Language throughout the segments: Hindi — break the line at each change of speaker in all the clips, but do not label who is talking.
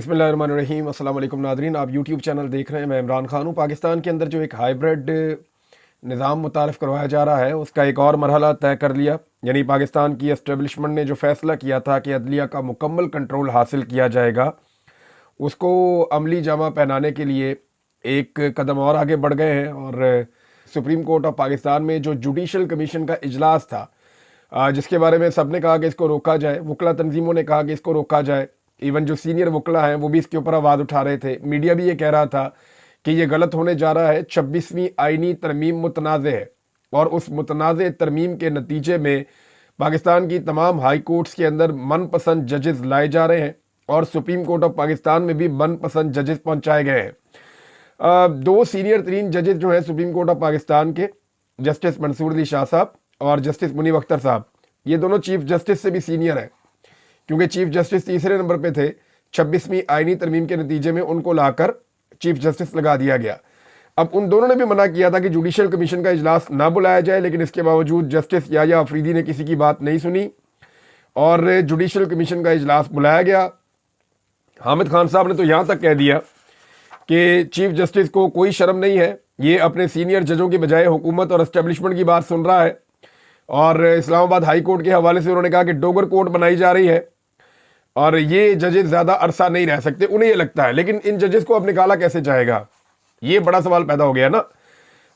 बिस्मिल्लाहिर्रहमानिर्रहीम। अस्सलाम वालेकुम नादरीन, आप यूट्यूब चैनल देख रहे हैं। मैं इमरान खान हूँ। पाकिस्तान के अंदर जो एक हाइब्रिड निज़ाम मुतारफ़ करवाया जा रहा है उसका एक और मरहला तय कर लिया। यानी पाकिस्तान की एस्टेब्लिशमेंट ने जो फ़ैसला किया था कि अदलिया का मुकम्मल कंट्रोल हासिल किया जाएगा, उसको अमली जामा पहनाने के लिए एक कदम और आगे बढ़ गए हैं। और सुप्रीम कोर्ट ऑफ पाकिस्तान में जो जुडिशल कमीशन का इजलास था, जिसके बारे में सब ने कहा कि इसको रोका जाए, वकला तंजीमों ने कहा कि इसको रोका जाए, इवन जो सीनियर वकला हैं वो भी इसके ऊपर आवाज़ उठा रहे थे। मीडिया भी ये कह रहा था कि ये गलत होने जा रहा है। 26वीं आइनी तरमीम मुतनाज़ है और उस मुतनाज़ तरमीम के नतीजे में पाकिस्तान की तमाम हाई कोर्ट्स के अंदर मनपसंद जजेस लाए जा रहे हैं और सुप्रीम कोर्ट ऑफ पाकिस्तान में भी मनपसंद जजेस पहुंचाए गए हैं। दो सीनियर तरीन जजेस जो हैं सुप्रीम कोर्ट ऑफ पाकिस्तान के, जस्टिस मंसूर अली शाह साहब और जस्टिस मुनीब अख्तर साहब, ये दोनों चीफ जस्टिस से भी सीनियर हैं, क्योंकि चीफ जस्टिस तीसरे नंबर पे थे। 26वीं आइनी तरमीम के नतीजे में उनको लाकर चीफ जस्टिस लगा दिया गया। अब उन दोनों ने भी मना किया था कि जुडिशल कमीशन का इजलास ना बुलाया जाए, लेकिन इसके बावजूद जस्टिस याया अफरीदी ने किसी की बात नहीं सुनी और जुडिशल कमीशन का इजलास बुलाया गया। हामिद खान साहब ने तो यहाँ तक कह दिया कि चीफ जस्टिस को कोई शर्म नहीं है, ये अपने सीनियर जजों की बजाय हुकूमत और एस्टेब्लिशमेंट की बात सुन रहा है। और इस्लामाबाद हाई कोर्ट के हवाले से उन्होंने कहा कि डोगर कोर्ट बनाई जा रही है और ये जजेस ज़्यादा अरसा नहीं रह सकते, उन्हें ये लगता है। लेकिन इन जजेस को अब निकाला कैसे जाएगा, ये बड़ा सवाल पैदा हो गया ना।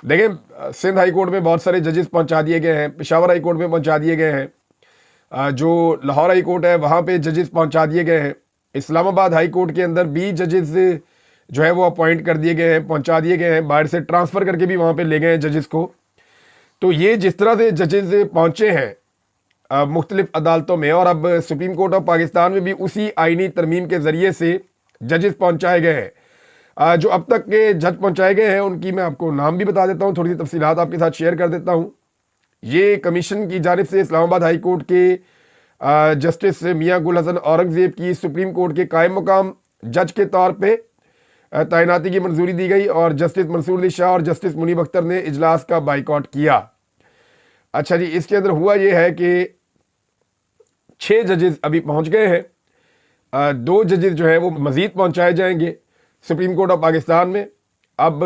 देखें, सिंध हाई कोर्ट में बहुत सारे जजेस पहुंचा दिए गए हैं, पेशावर हाई कोर्ट में पहुंचा दिए गए हैं, जो लाहौर हाई कोर्ट है वहाँ पे जजेस पहुंचा दिए गए हैं, इस्लामाबाद हाई कोर्ट के अंदर भी जजेस जो है वो अपॉइंट कर दिए गए हैं, पहुँचा दिए गए हैं, बाहर से ट्रांसफ़र करके भी वहाँ पर ले गए हैं जजेस को। तो ये जिस तरह से जजेस पहुँचे हैं मुख्तलिफ अदालतों में, और अब सुप्रीम कोर्ट ऑफ पाकिस्तान में भी उसी आइनी तरमीम के ज़रिए से जजेस पहुंचाए गए हैं। जो अब तक के जज पहुंचाए गए हैं उनकी मैं आपको नाम भी बता देता हूं, थोड़ी सी तफसीलात आपके साथ शेयर कर देता हूं। ये कमीशन की जानिब से इस्लामाबाद हाई कोर्ट के जस्टिस मियां गुल हसन औरंगज़ेब की सुप्रीम कोर्ट के कायम मुकाम जज के तौर पर तैनाती की मंजूरी दी गई और जस्टिस मंसूर अली शाह और जस्टिस मुनीब अख्तर ने इजलास का बाइकआउट किया। अच्छा जी, इसके अंदर हुआ ये है कि 6 जजेस अभी पहुंच गए हैं, 2 जजेस जो है वो मजीद पहुंचाए जाएंगे सुप्रीम कोर्ट ऑफ पाकिस्तान में। अब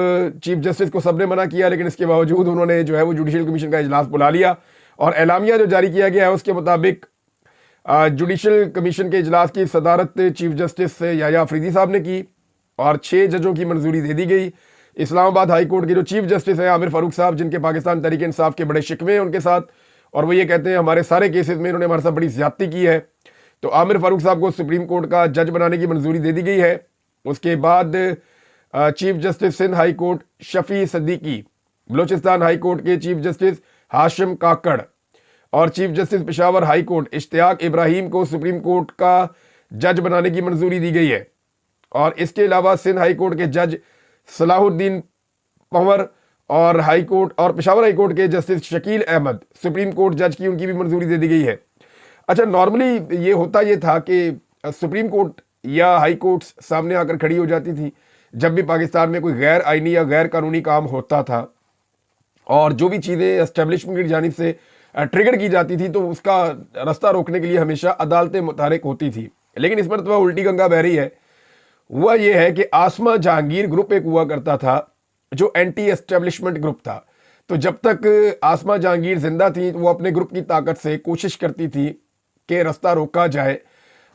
चीफ जस्टिस को सबने मना किया, लेकिन इसके बावजूद उन्होंने जो है वो जुडिशल कमीशन का इजलास बुला लिया और एलामिया जो जारी किया गया है उसके मुताबिक जुडिशल कमीशन के इजलास की सदारत चीफ जस्टिस याया अफरीदी साहब ने की और 6 जजों की मंजूरी दे दी गई। इस्लामाबाद हाई कोर्ट के जो चीफ जस्टिस हैं आमिर फारूक साहब, जिनके पाकिस्तान तहरीक इंसाफ के बड़े शिकवे हैं उनके साथ, और वो ये कहते हैं हमारे सारे केसेस में इन्होंने हमारे साथ बड़ी ज्यादती की है, तो आमिर फारूक साहब को सुप्रीम कोर्ट का जज बनाने की मंजूरी दे दी गई है। उसके बाद chief justice Sindh high court Shafi Siddiqui, Balochistan high court के चीफ जस्टिस हाशिम काकड़ और chief justice Peshawar high court Ishtiaq Ibrahim को सुप्रीम कोर्ट का जज बनाने की मंजूरी दी गई है। और इसके अलावा सिंध हाई कोर्ट के जज सलाहुद्दीन पंवर और हाई कोर्ट और पेशावर हाई कोर्ट के justice Shakeel Ahmed supreme court जज की उनकी भी मंजूरी दे दी गई है। अच्छा, नॉर्मली ये होता ये था कि सुप्रीम कोर्ट या हाई कोर्ट्स सामने आकर खड़ी हो जाती थी जब भी पाकिस्तान में कोई गैर आइनी या गैर कानूनी काम होता था, और जो भी चीज़ें एस्टेब्लिशमेंट की जानिब से ट्रिगर की जाती थी तो उसका रास्ता रोकने के लिए हमेशा अदालतें मुतहरिक होती थी। लेकिन इस मरतबा उल्टी गंगा बह रही है। हुआ यह है कि आसमा जहांगीर ग्रुप एक हुआ करता था जो एंटी एस्टेब्लिशमेंट ग्रुप था। तो जब तक आसमा जहांगीर जिंदा थी वो अपने ग्रुप की ताकत से कोशिश करती थी कि रास्ता रोका जाए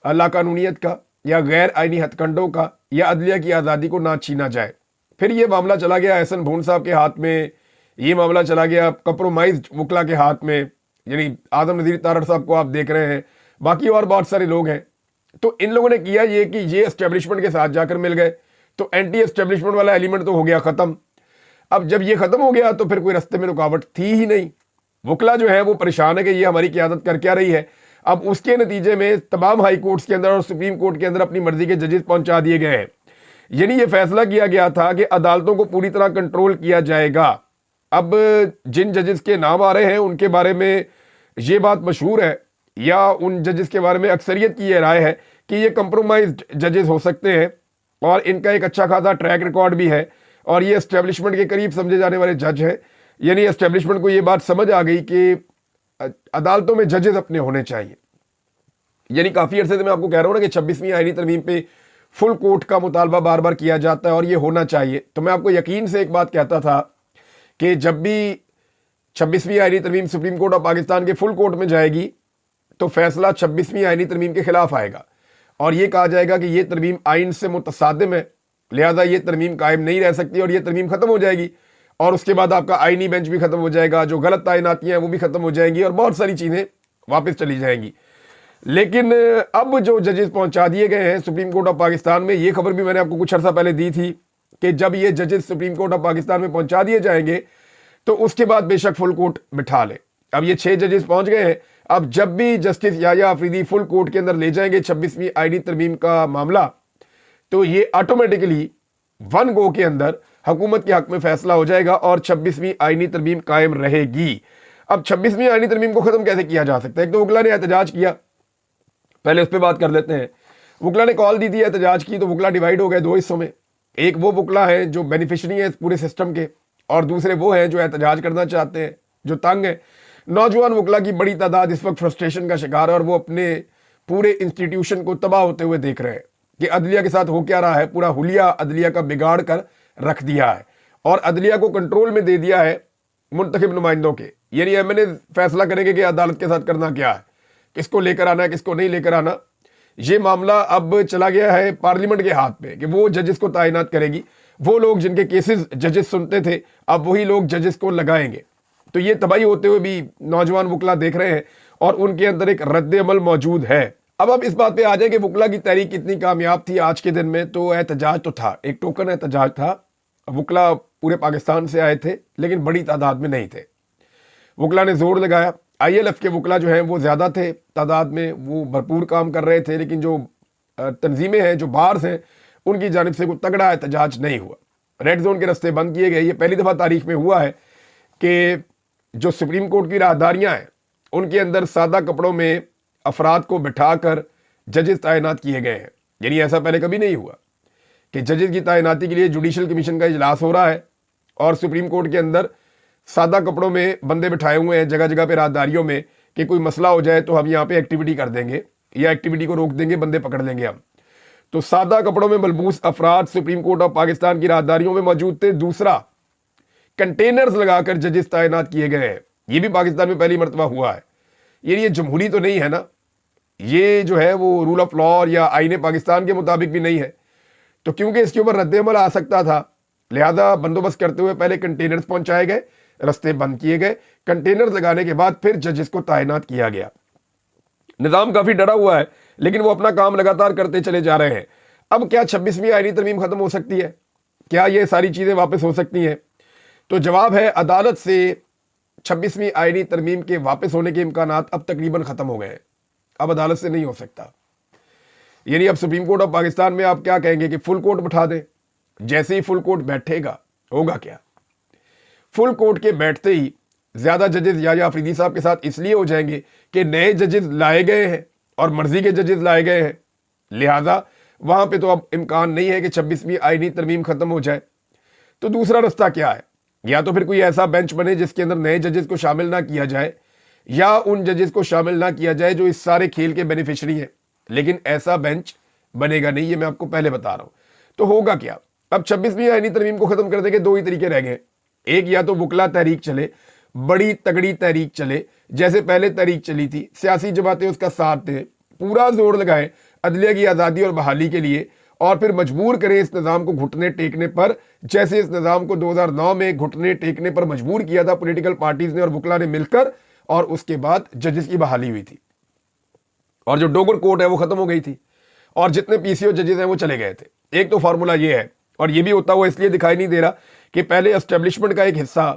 लाकानूनियत का या गैर आइनी हथकंडों का या अदलिया की आज़ादी को ना छीना जाए। फिर ये मामला चला गया एहसन भून साहब के हाथ में, ये मामला चला गया कंप्रोमाइज वकला के हाथ में, यानी आदम नज़ीर तारड़ साहब को आप देख रहे हैं, बाकी और बहुत सारे लोग हैं। तो इन लोगों ने किया ये कि ये एस्टेब्लिशमेंट के साथ जाकर मिल गए, तो एंटी एस्टेब्लिशमेंट वाला एलिमेंट तो हो गया ख़त्म। अब जब ये ख़त्म हो गया तो फिर कोई रास्ते में रुकावट थी ही नहीं। वकला जो है वो परेशान है कि ये हमारी क़यादत कर क्या रही है। अब उसके नतीजे में तमाम हाई कोर्ट्स के अंदर और सुप्रीम कोर्ट के अंदर अपनी मर्जी के जजेस पहुंचा दिए गए हैं। यानी ये फैसला किया गया था कि अदालतों को पूरी तरह कंट्रोल किया जाएगा। अब जिन जजेस के नाम आ रहे हैं उनके बारे में ये बात मशहूर है या उन जजेस के बारे में अक्सरियत की यह राय है कि ये कंप्रोमाइज्ड जजेस हो सकते हैं और इनका एक अच्छा खासा ट्रैक रिकॉर्ड भी है और ये एस्टेब्लिशमेंट के करीब समझे जाने वाले जज हैं। यानी एस्टेब्लिशमेंट को ये बात समझ आ गई कि अदालतों में जजेस अपने होने चाहिए। यानी काफ़ी अरसे से मैं आपको कह रहा हूँ ना कि 26वीं आईनी तरमीम पे फुल कोर्ट का मुतालबा बार बार किया जाता है और ये होना चाहिए। तो मैं आपको यकीन से एक बात कहता था कि जब भी 26वीं आईनी तरमीम सुप्रीम कोर्ट ऑफ पाकिस्तान के फुल कोर्ट में जाएगी तो फैसला 26वीं आईनी तरमीम के खिलाफ आएगा और ये कहा जाएगा कि ये तरमीम आइन से मुतसादिम है, लिहाजा ये तरमीम कायम नहीं रह सकती और ये तरमीम खत्म हो जाएगी और उसके बाद आपका आईनी बेंच भी खत्म हो जाएगा, जो गलत तैनातियां हैं वो भी खत्म हो जाएंगी और बहुत सारी चीजें वापस चली जाएंगी। लेकिन अब जो जजेस पहुंचा दिए गए हैं सुप्रीम कोर्ट ऑफ पाकिस्तान में, ये खबर भी मैंने आपको कुछ अर्सा पहले दी थी कि जब ये जजेस सुप्रीम कोर्ट ऑफ पाकिस्तान में पहुंचा दिए जाएंगे तो उसके बाद बेशक फुल कोर्ट बिठा ले। अब ये 6 जजेस पहुंच गए हैं। अब जब भी जस्टिस याया अफरीदी फुल कोर्ट के अंदर ले जाएंगे 26वीं आईनी तरमीम का मामला, तो ये ऑटोमेटिकली वन गो के अंदर हुकूमत के हक में फैसला हो जाएगा और 26वीं आईनी तरमीम कायम रहेगी। अब 26वीं आईनी तरमीम को खत्म कैसे किया जा सकता है? एक तो वकला ने एहतजाज किया, पहले उस पर बात कर लेते हैं। वकला ने कॉल दी थी, एहतजाज की, तो वकला डिवाइड हो गए 2 हिस्सों में। एक वो वकला है जो बेनिफिशरी है इस पूरे सिस्टम के और दूसरे वो हैं जो एहतजाज करना चाहते हैं, जो तंग है। नौजवान वकला की बड़ी तादाद इस वक्त फ्रस्ट्रेशन का शिकार है और वो अपने पूरे इंस्टीट्यूशन को तबाह होते हुए देख रहे हैं कि अदलिया के साथ हो क्या रहा है। पूरा हुलिया अदलिया का बिगाड़ कर रख दिया है और अदलिया को कंट्रोल में दे दिया है मुंतखब नुमाइंदों के। यानी एमएनए फैसला करेंगे कि अदालत के साथ करना क्या है, किसको लेकर आना है, किसको नहीं लेकर आना। ये मामला अब चला गया है पार्लियामेंट के हाथ में कि वो जजेस को तैनात करेगी। वो लोग जिनके केसेस जजेस सुनते थे अब वही लोग जजेस को लगाएंगे। तो ये तबाही होते हुए भी नौजवान वकला देख रहे हैं और उनके अंदर एक रद्द अमल मौजूद है। अब इस बात पे आ जाए कि वकला की तहरीक कितनी कामयाब थी आज के दिन में। तो एहतजाज तो था, एक टोकन एहतजाज था। वकला पूरे पाकिस्तान से आए थे लेकिन बड़ी तादाद में नहीं थे। वकला ने जोर लगाया। ILF के वकला जो हैं वो ज़्यादा थे तादाद में, वो भरपूर काम कर रहे थे, लेकिन जो तंजीमें हैं, जो बार्स हैं, उनकी जानिब से कोई तगड़ा एहतजाज नहीं हुआ। रेड जोन के रास्ते बंद किए गए। ये पहली दफ़ा तारीख में हुआ है कि जो सुप्रीम कोर्ट की राहदारियाँ हैं उनके अंदर सादा कपड़ों में अफराद को बिठाकर जजेस तैनात किए गए हैं। यानी ऐसा पहले कभी नहीं हुआ कि जजेस की तैनाती के लिए जुडिशल कमीशन का इजलास हो रहा है और सुप्रीम कोर्ट के अंदर सादा कपड़ों में बंदे बिठाए हुए हैं जगह जगह पे राहदारियों में कि कोई मसला हो जाए तो हम यहाँ पे एक्टिविटी कर देंगे या एक्टिविटी को रोक देंगे, बंदे पकड़ लेंगे हम। तो सादा कपड़ों में मलबूस अफराद सुप्रीम कोर्ट ऑफ पाकिस्तान की राहदारियों में मौजूद थे। दूसरा, कंटेनर्स लगाकर जजेस तैनात किए गए हैं। ये भी पाकिस्तान में पहली मरतबा हुआ है। ये जमहूरी तो नहीं है ना, ये जो है वो रूल ऑफ लॉ या आईने पाकिस्तान के मुताबिक भी नहीं है। तो क्योंकि इसके ऊपर रद्द-ए-अमल आ सकता था, लिहाजा बंदोबस्त करते हुए पहले कंटेनर्स पहुंचाए गए, रास्ते बंद किए गए। कंटेनर्स लगाने के बाद फिर जजेस को तैनात किया गया। निज़ाम काफी डरा हुआ है लेकिन वो अपना काम लगातार करते चले जा रहे हैं। अब क्या 26वीं आईनी तरमीम खत्म हो सकती है? क्या ये सारी चीजें वापस हो सकती हैं? तो जवाब है, अदालत से 26वीं आईनी तरमीम के वापस होने के इम्कानात अब तकरीबन खत्म हो गए हैं। अब अदालत से नहीं हो सकता। यानी अब सुप्रीम कोर्ट ऑफ पाकिस्तान में आप क्या कहेंगे कि फुल कोर्ट बिठा दें। जैसे ही फुल कोर्ट बैठेगा होगा क्या? फुल कोर्ट के बैठते ही ज्यादा जजेस याया अफरीदी साहब के साथ इसलिए हो जाएंगे कि नए जजेस लाए गए हैं और मर्जी के जजेस लाए गए हैं, लिहाजा वहां पे तो अब इम्कान नहीं है कि 26वीं आईनी तरमीम खत्म हो जाए। तो दूसरा रास्ता क्या है? या तो फिर कोई ऐसा बेंच बने जिसके अंदर नए जजेस को शामिल ना किया जाए या उन जजेस को शामिल ना किया जाए जो इस सारे खेल के बेनिफिशरी हैं। लेकिन ऐसा बेंच बनेगा नहीं, ये मैं आपको पहले बता रहा हूं। तो होगा क्या? अब 26वीं आईनी तरमीम को खत्म करने के 2 ही तरीके रह गए। एक, या तो वकला तहरीक चले, बड़ी तगड़ी तहरीक चले जैसे पहले तहरीक चली थी, सियासी जमातें उसका साथ दें, पूरा जोर लगाएं अदलिया की आज़ादी और बहाली के लिए और फिर मजबूर करें इस निज़ाम को घुटने टेकने पर, जैसे इस निज़ाम को 2009 में घुटने टेकने पर मजबूर किया था पॉलिटिकल पार्टीज ने और वकला ने मिलकर, और उसके बाद जजेस की बहाली हुई थी और जो डोगर कोर्ट है वो खत्म हो गई थी और जितने PCO जजेस हैं वो चले गए थे। एक तो फार्मूला ये है और ये भी होता हुआ इसलिए दिखाई नहीं दे रहा कि पहले एस्टेब्लिशमेंट का एक हिस्सा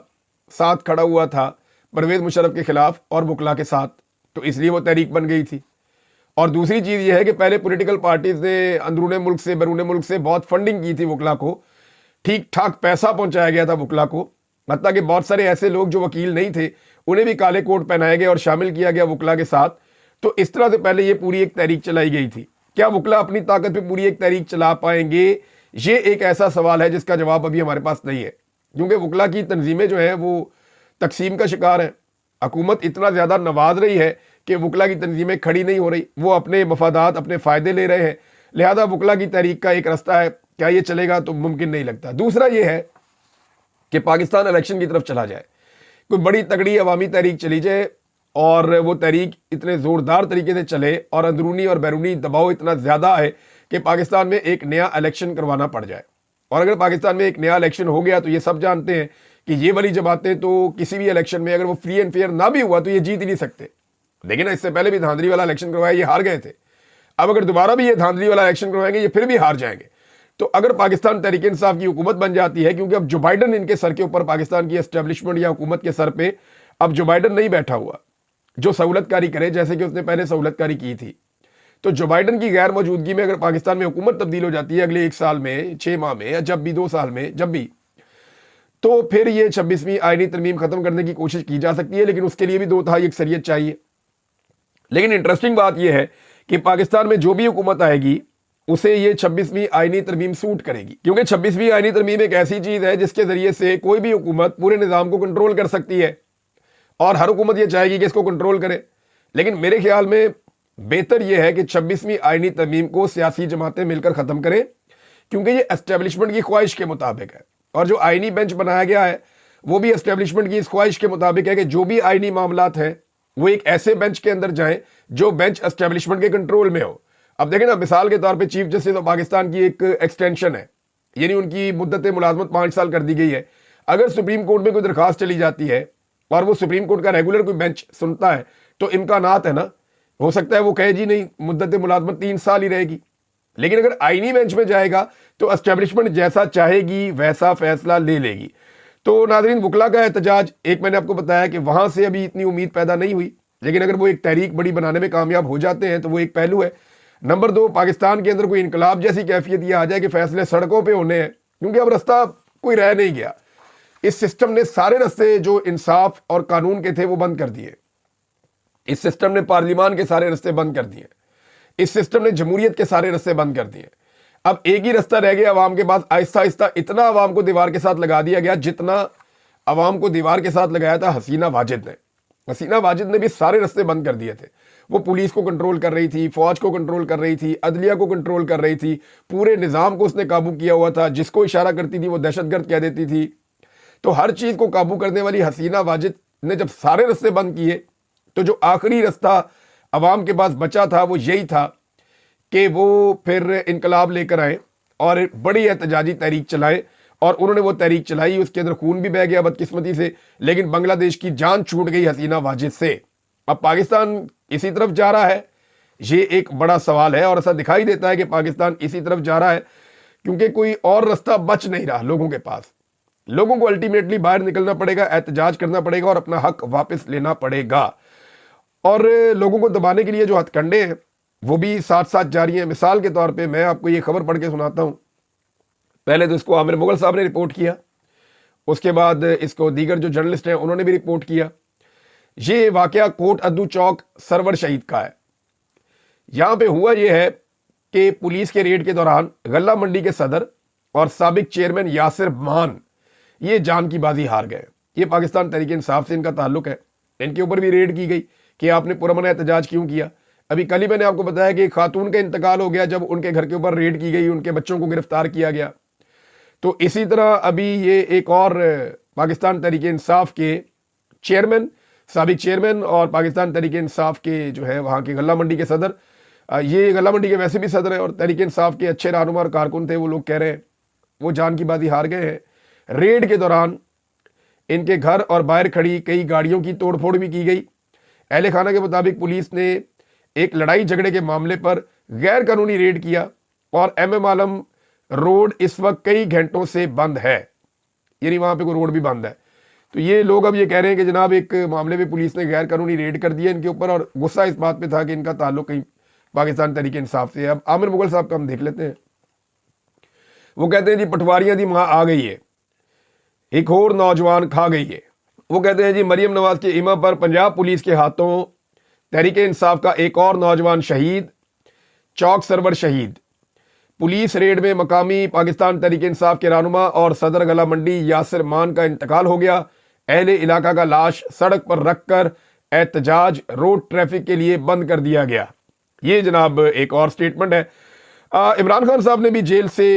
साथ खड़ा हुआ था परवेज मुशर्रफ के खिलाफ और वकला के साथ, तो इसलिए वो तहरीक बन गई थी। और दूसरी चीज ये है कि पहले पॉलिटिकल पार्टीज ने अंदरूने मुल्क से बैरूने मुल्क से बहुत फंडिंग की थी वकला को, ठीक ठाक पैसा पहुंचाया गया था वकला को, हत्ता कि बहुत सारे ऐसे लोग जो वकील नहीं थे उन्हें भी काले कोट पहनाए गए और शामिल किया गया वकला के साथ। तो इस तरह से पहले ये पूरी एक तहरीक चलाई गई थी। क्या वकला अपनी ताकत पे पूरी एक तहरीक चला पाएंगे? ये एक ऐसा सवाल है जिसका जवाब अभी हमारे पास नहीं है, क्योंकि वकला की तंजीमें जो है वो तकसीम का शिकार है। हुकूमत इतना ज्यादा नवाज रही है कि वकला की तंजीमें खड़ी नहीं हो रही, वो अपने मफादात अपने फायदे ले रहे हैं, लिहाजा वकला की तहरीक का एक रास्ता है, क्या ये चलेगा? तो मुमकिन नहीं लगता। दूसरा ये है कि पाकिस्तान इलेक्शन की तरफ चला जाए, कोई बड़ी तगड़ी अवामी तहरीक चली जाए और वो तहरीक इतने ज़ोरदार तरीके से चले और अंदरूनी और बैरूनी दबाव इतना ज़्यादा है कि पाकिस्तान में एक नया इलेक्शन करवाना पड़ जाए। और अगर पाकिस्तान में एक नया इलेक्शन हो गया तो ये सब जानते हैं कि ये वाली जमातें तो किसी भी इलेक्शन में अगर वो फ्री एंड फेयर ना भी हुआ तो ये जीत ही नहीं सकते। देखिए ना, इससे पहले भी धांधली वाला इलेक्शन करवाया, ये हार गए थे। अब अगर दोबारा भी ये धांधली वाला इलेक्शन करवाएंगे, ये फिर भी हार जाएंगे। तो अगर पाकिस्तान तहरीक इंसाफ की हुकूमत बन जाती है, क्योंकि अब जो बाइडन इनके सर के ऊपर, पाकिस्तान की एस्टेब्लिशमेंट या हुकूमत के सर पे अब जो बाइडन नहीं बैठा हुआ जो सहूलतकारी करे, जैसे कि उसने पहले सहूलतकारी की थी, तो जो बाइडन की गैर मौजूदगी में अगर पाकिस्तान में हुकूमत तब्दील हो जाती है अगले 1 साल में, 6 माह में, या जब भी 2 साल में, जब भी, तो फिर ये 26वीं आईनी तरमीम खत्म करने की कोशिश की जा सकती है, लेकिन उसके लिए भी 2/3 अक्सरियत चाहिए। लेकिन इंटरेस्टिंग बात यह है कि पाकिस्तान में जो भी हुकूमत आएगी उसे ये 26वीं आईनी तरमीम सूट करेगी, क्योंकि 26वीं आईनी तरमीम एक ऐसी चीज है जिसके जरिए से कोई भी हुकूमत पूरे निजाम को कंट्रोल कर सकती है और हर हुकूमत ये चाहेगी कि इसको कंट्रोल करे। लेकिन मेरे ख्याल में बेहतर यह है कि 26वीं आईनी तरमीम को सियासी जमातें मिलकर खत्म करें, क्योंकि ये एस्टेब्लिशमेंट की ख्वाहिश के मुताबिक है। और जो आईनी बेंच बनाया गया है वो भी एस्टेब्लिशमेंट की इस ख्वाहिश के मुताबिक है कि जो भी आईनी मामलात हैं वो एक ऐसे बेंच के अंदर जाएं जो बेंच एस्टेब्लिशमेंट के कंट्रोल में हो। अब देखें ना, मिसाल के तौर पे चीफ जस्टिस ऑफ पाकिस्तान की एक एक्सटेंशन है, यानी उनकी मुद्दत मुलाजमत 5 साल कर दी गई है। अगर सुप्रीम कोर्ट में कोई दरखास्त चली जाती है और वो सुप्रीम कोर्ट का रेगुलर कोई बेंच सुनता है तो इम्कानात है ना, हो सकता है वो कहे जी नहीं, मुद्दत मुलाजमत 3 साल ही रहेगी। लेकिन अगर आईनी बेंच में जाएगा तो एस्टेब्लिशमेंट जैसा चाहेगी वैसा फैसला ले लेगी। तो नाज़रीन, वकला का एहतजाज, एक मैंने आपको बताया कि वहां से अभी इतनी उम्मीद पैदा नहीं हुई, लेकिन अगर वो एक तहरीक बड़ी बनाने में कामयाब हो जाते हैं तो वो एक पहलू है। नंबर 2, पाकिस्तान के अंदर कोई इनकलाब जैसी कैफियत ये आ जाए कि फैसले सड़कों पे होने हैं, क्योंकि अब रास्ता कोई रह नहीं गया। इस सिस्टम ने सारे रास्ते जो इंसाफ और कानून के थे वो बंद कर दिए। इस सिस्टम ने पार्लियामान के सारे रास्ते बंद कर दिए। इस सिस्टम ने जमहूरियत के सारे रास्ते बंद कर दिए। अब एक ही रास्ता रह गया अवाम के पास। आहिस्ता आहिस्ता इतना अवाम को दीवार के साथ लगा दिया गया जितना अवाम को दीवार के साथ लगाया था हसीना वाजिद ने। हसीना वाजिद ने भी सारे रास्ते बंद कर दिए थे। वो पुलिस को कंट्रोल कर रही थी, फौज को कंट्रोल कर रही थी, अदलिया को कंट्रोल कर रही थी, पूरे निज़ाम को उसने काबू किया हुआ था। जिसको इशारा करती थी वो दहशतगर्द कह देती थी। तो हर चीज़ को काबू करने वाली हसीना वाजिद ने जब सारे रास्ते बंद किए तो जो आखिरी रास्ता अवाम के पास बचा था वो यही था कि वो फिर इनकलाब लेकर आए और बड़ी एहतजाजी तहरीक चलाए। और उन्होंने वो तहरीक चलाई, उसके अंदर खून भी बह गया बदकिस्मती से, लेकिन बांग्लादेश की जान छूट गई हसीना वाजिद से। अब पाकिस्तान इसी तरफ जा रहा है, ये एक बड़ा सवाल है और ऐसा दिखाई देता है कि पाकिस्तान इसी तरफ जा रहा है क्योंकि कोई और रास्ता बच नहीं रहा लोगों के पास। लोगों को अल्टीमेटली बाहर निकलना पड़ेगा, एहतजाज करना पड़ेगा और अपना हक वापस लेना पड़ेगा। और लोगों को दबाने के लिए जो हथकंडे हैं वो भी साथ साथ जारी हैं। मिसाल के तौर पे मैं आपको ये खबर पढ़ के सुनाता हूँ। पहले तो इसको आमिर मुगल साहब ने रिपोर्ट किया, उसके बाद इसको दीगर जो जर्नलिस्ट हैं उन्होंने भी रिपोर्ट किया। ये वाकया कोट अद्दू चौक सरवर शहीद का है। यहाँ पे हुआ ये है कि पुलिस के रेड के दौरान गल्ला मंडी के सदर और साबिक चेयरमैन यासिर मान ये जान की बाजी हार गए। ये पाकिस्तान तहरीक इंसाफ से इनका ताल्लुक है। इनके ऊपर भी रेड की गई कि आपने पुरअमन एहतजाज क्यों किया। अभी कल ही मैंने आपको बताया कि खातून का इंतकाल हो गया जब उनके घर के ऊपर रेड की गई, उनके बच्चों को गिरफ्तार किया गया। तो इसी तरह अभी ये एक और पाकिस्तान तहरीक इंसाफ के चेयरमैन, साबिक चेयरमैन और पाकिस्तान तहरीक इंसाफ के जो है वहाँ के गल्ला मंडी के सदर, ये गल्ला मंडी के वैसे भी सदर है और तहरीक इंसाफ के अच्छे रहनुमा और कारकुन थे, वो लोग कह रहे हैं वो जान की बाजी हार गए हैं। रेड के दौरान इनके घर और बाहर खड़ी कई गाड़ियों की तोड़फोड़ भी की गई। अहले खाना के मुताबिक पुलिस ने एक लड़ाई झगड़े के मामले पर गैर कानूनी रेड किया और MM आलम रोड इस वक्त कई घंटों से बंद है, यानी वहां पे कोई रोड भी बंद है। तो ये लोग अब ये कह रहे हैं कि जनाब एक मामले में पुलिस ने गैर कानूनी रेड कर दिया इनके ऊपर और गुस्सा इस बात पे था कि इनका ताल्लुक कहीं पाकिस्तान तहरीक इंसाफ से है। अब आमिर मुगल साहब का हम देख लेते हैं। वो कहते हैं जी पटवारियां दी मां आ गई है, एक और नौजवान खा गई है। वो कहते हैं जी मरियम नवाज के इमा पर पंजाब पुलिस के हाथों तहरीक इंसाफ का एक और नौजवान शहीद, चौक सरवर शहीद। पुलिस रेड में मकामी पाकिस्तान तहरीक इंसाफ के रहनुमा और सदर गला मंडी यासिर मान का इंतकाल हो गया। अहले इलाका का लाश सड़क पर रखकर एहतजाज रोड ट्रैफिक के लिए बंद कर दिया गया। ये जनाब एक और स्टेटमेंट है। इमरान खान साहब ने भी जेल से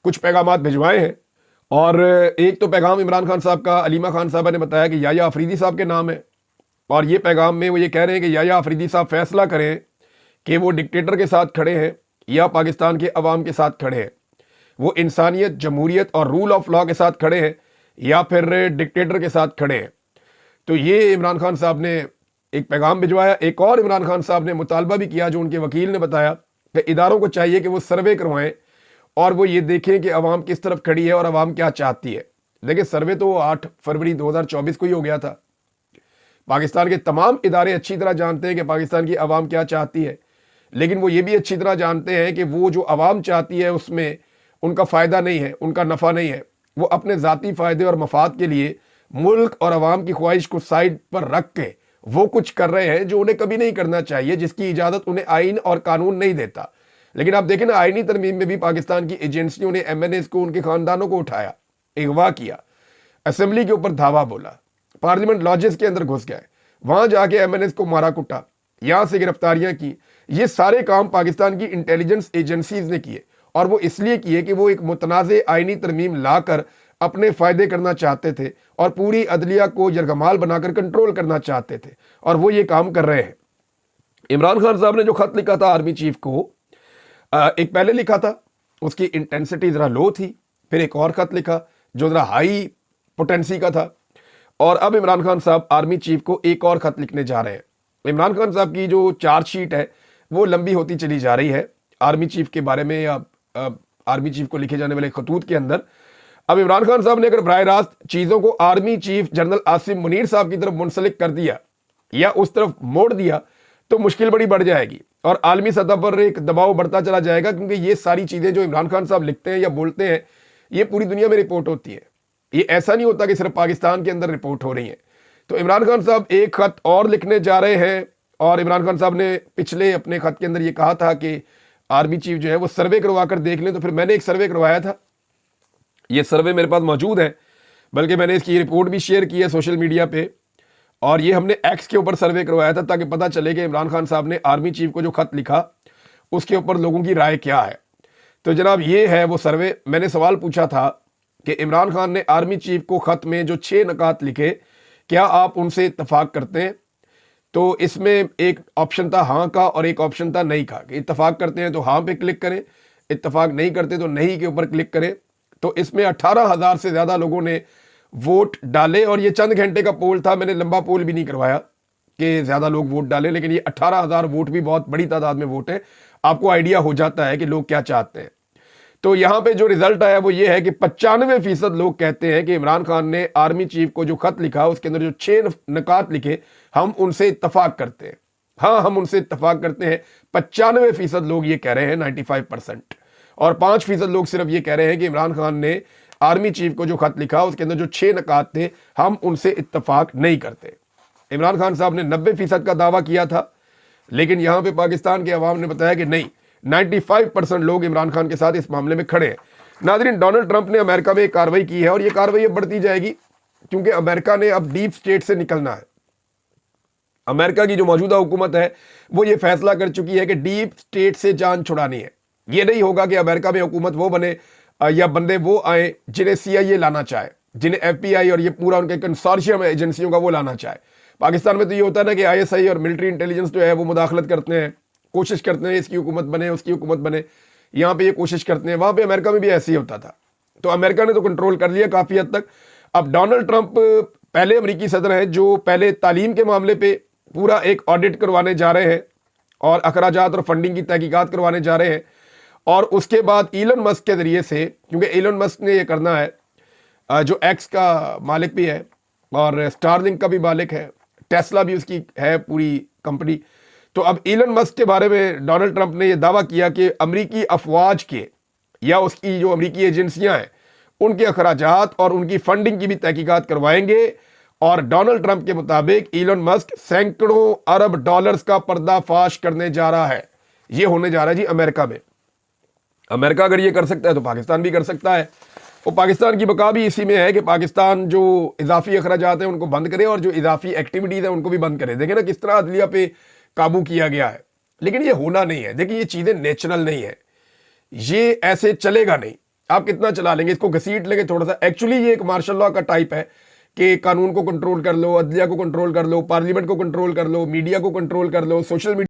कुछ पैगामात भिजवाए हैं, और एक तो पैगाम इमरान खान साहब का अलीमा खान साहबा ने बताया कि याया अफरीदी साहब के नाम है, और ये पैगाम में वो ये कह रहे हैं कि याया अफरीदी साहब फैसला करें कि वो डिक्टेटर के साथ खड़े हैं या पाकिस्तान के अवाम के साथ खड़े हैं, वो इंसानियत, जमहूरियत और रूल ऑफ लॉ के साथ खड़े हैं या फिर डिक्टेटर के साथ खड़े हैं। तो ये इमरान खान साहब ने एक पैगाम भिजवाया। एक और इमरान खान साहब ने मुतालबा भी किया, जो उनके वकील ने बताया कि इदारों को चाहिए कि वो सर्वे करवाएं और वो ये देखें कि अवाम किस तरफ खड़ी है और अवाम क्या चाहती है। देखिए, सर्वे तो 8 फरवरी 2024 को ही हो गया था। पाकिस्तान के तमाम इदारे अच्छी तरह जानते हैं कि पाकिस्तान की अवाम क्या चाहती है, लेकिन वो ये भी अच्छी तरह जानते हैं कि वो जो अवाम चाहती है उसमें उनका फ़ायदा नहीं है, उनका नफ़ा नहीं है। वो अपने ज़ाती फ़ायदे और मफाद के लिए मुल्क और अवाम की ख्वाहिश को साइड पर रख के वो कुछ कर रहे हैं जो उन्हें कभी नहीं करना चाहिए, जिसकी इजाज़त उन्हें आइन और कानून नहीं देता। लेकिन आप देखें ना, आइनी तरमीम में भी पाकिस्तान की एजेंसियों ने MNAs को, उनके ख़ानदानों को उठाया, अगवा किया, असेंबली के ऊपर धावा बोला, पार्लियामेंट लॉजेस के अंदर घुस गए, वहां जाके MNAs को मारा कुटा, यहां से गिरफ्तारियां की। ये सारे काम पाकिस्तान की इंटेलिजेंस एजेंसीज ने किए, और वो इसलिए किए कि वो एक मुतनाज़ आइनी तरमीम लाकर अपने फ़ायदे करना चाहते थे और पूरी अदलिया को यरगमाल बनाकर कंट्रोल करना चाहते थे, और वो ये काम कर रहे हैं। इमरान खान साहब ने जो खत लिखा था आर्मी चीफ को, एक पहले लिखा था, उसकी इंटेंसिटी ज़रा लो थी, फिर एक और खत लिखा जो ज़रा हाई पोटेंसी का था, और अब इमरान खान साहब आर्मी चीफ को एक और खत लिखने जा रहे हैं। इमरान खान साहब की जो चार्जशीट है वो लंबी होती चली जा रही है आर्मी चीफ के बारे में, या आर्मी चीफ को लिखे जाने वाले खतूत के अंदर। अब इमरान खान साहब ने अगर बराह रास्त चीज़ों को army chief general Asim Munir साहब की तरफ मुंसलिक कर दिया या उस तरफ मोड़ दिया तो मुश्किल बड़ी बढ़ जाएगी और आलमी सतह पर एक दबाव बढ़ता चला जाएगा, क्योंकि ये सारी चीज़ें जो इमरान खान साहब लिखते हैं या बोलते हैं ये पूरी दुनिया में रिपोर्ट होती है। ये ऐसा नहीं होता कि सिर्फ पाकिस्तान के अंदर रिपोर्ट हो रही है। तो इमरान खान साहब एक खत और लिखने जा रहे हैं, और इमरान खान साहब ने पिछले अपने खत के अंदर ये कहा था कि आर्मी चीफ जो है वो सर्वे करवा कर देख लें। तो फिर मैंने एक सर्वे करवाया था, ये सर्वे मेरे पास मौजूद है, बल्कि मैंने इसकी रिपोर्ट भी शेयर की है सोशल मीडिया पे, और ये हमने एक्स के ऊपर सर्वे करवाया था ताकि पता चले कि इमरान खान साहब ने आर्मी चीफ को जो खत लिखा उसके ऊपर लोगों की राय क्या है। तो जनाब ये है वो सर्वे। मैंने सवाल पूछा था कि इमरान खान ने आर्मी चीफ को खत में जो 6 नकात लिखे, क्या आप उनसे इत्तफाक करते हैं? तो इसमें एक ऑप्शन था हाँ का और एक ऑप्शन था नहीं का। इत्तफाक करते हैं तो हाँ पे क्लिक करें, इत्तफाक नहीं करते तो नहीं के ऊपर क्लिक करें। तो इसमें 18,000 से ज़्यादा लोगों ने वोट डाले, और ये चंद घंटे का पोल था, मैंने लंबा पोल भी नहीं करवाया कि ज़्यादा लोग वोट डालें, लेकिन ये 18,000 वोट भी बहुत बड़ी तादाद में वोट है। आपको आइडिया हो जाता है कि लोग क्या चाहते हैं। तो यहाँ पे जो रिजल्ट आया वो ये है कि 95% लोग कहते हैं कि इमरान खान ने आर्मी चीफ को जो खत लिखा उसके अंदर जो 6 नकात लिखे हम उनसे इत्तफाक करते हैं। हाँ, हम उनसे इत्तफाक करते हैं। 95% लोग ये कह रहे हैं, 95%, और 5% लोग सिर्फ ये कह रहे हैं कि इमरान खान ने आर्मी चीफ को जो खत लिखा उसके अंदर जो 6 नकात थे हम उनसे इत्तफाक नहीं करते। इमरान खान साहब ने 90% का दावा किया था, लेकिन यहाँ पे पाकिस्तान के अवाम ने बताया कि नहीं, 95% लोग इमरान खान के साथ इस मामले में खड़े हैं। नाज़रीन, डोनाल्ड ट्रंप ने अमेरिका में एक कार्रवाई की है, और ये कार्रवाई अब बढ़ती जाएगी, क्योंकि अमेरिका ने अब डीप स्टेट से निकलना है। अमेरिका की जो मौजूदा हुकूमत है वो ये फैसला कर चुकी है कि डीप स्टेट से जान छुड़ानी है। ये नहीं होगा कि अमेरिका में हुकूमत वो बने या बंदे वो आए जिन्हें CIA लाना चाहे, जिन्हें FBI और ये पूरा उनके कंसोर्शियम एजेंसियों का वो लाना चाहे। पाकिस्तान में तो ये होता है ना कि ISI और मिलिट्री इंटेलिजेंस जो है वो मुदाखलत करते हैं, कोशिश करते हैं इसकी हुकूमत बने, उसकी हुकूमत बने, यहाँ पे ये कोशिश करते हैं। वहाँ पे अमेरिका में भी ऐसे ही होता था। तो अमेरिका ने तो कंट्रोल कर लिया काफ़ी हद तक। अब डोनाल्ड ट्रंप पहले अमेरिकी सदर हैं जो पहले तालीम के मामले पे पूरा एक ऑडिट करवाने जा रहे हैं और अखराजात और फंडिंग की तहकीकात करवाने जा रहे हैं, और उसके बाद इलन मस्क के ज़रिए से, क्योंकि इलन मस्क ने ये करना है, जो एक्स का मालिक भी है और स्टारलिंक का भी मालिक है, टेस्ला भी उसकी है पूरी कंपनी। तो अब इलन मस्क के बारे में डोनाल्ड ट्रंप ने यह दावा किया कि अमरीकी अफवाज के या उसकी जो अमरीकी एजेंसियां हैं उनके अखराजात और उनकी फंडिंग की भी तहकीकात करवाएंगे। और डोनाल्ड ट्रंप के मुताबिक इलन मस्क सैकड़ों अरब डॉलर्स का पर्दाफाश करने जा रहा है। ये होने जा रहा है जी अमेरिका में। अमेरिका अगर ये कर सकता है तो पाकिस्तान भी कर सकता है। और पाकिस्तान की बका भी इसी में है कि पाकिस्तान जो इजाफी अखराजात हैं उनको बंद करे और जो इजाफी एक्टिविटीज़ हैं उनको भी बंद करे। देखें ना किस तरह अदलिया पे काबू किया गया है, लेकिन ये होना नहीं है। देखिए, ये चीज़ें नेचुरल नहीं है। ये ऐसे चलेगा नहीं। आप कितना चला लेंगे, इसको घसीट लेंगे थोड़ा सा। एक्चुअली ये एक मार्शल लॉ का टाइप है कि कानून को कंट्रोल कर लो, अदलिया को कंट्रोल कर लो, पार्लियामेंट को कंट्रोल कर लो, मीडिया को कंट्रोल कर लो, सोशल मीडिया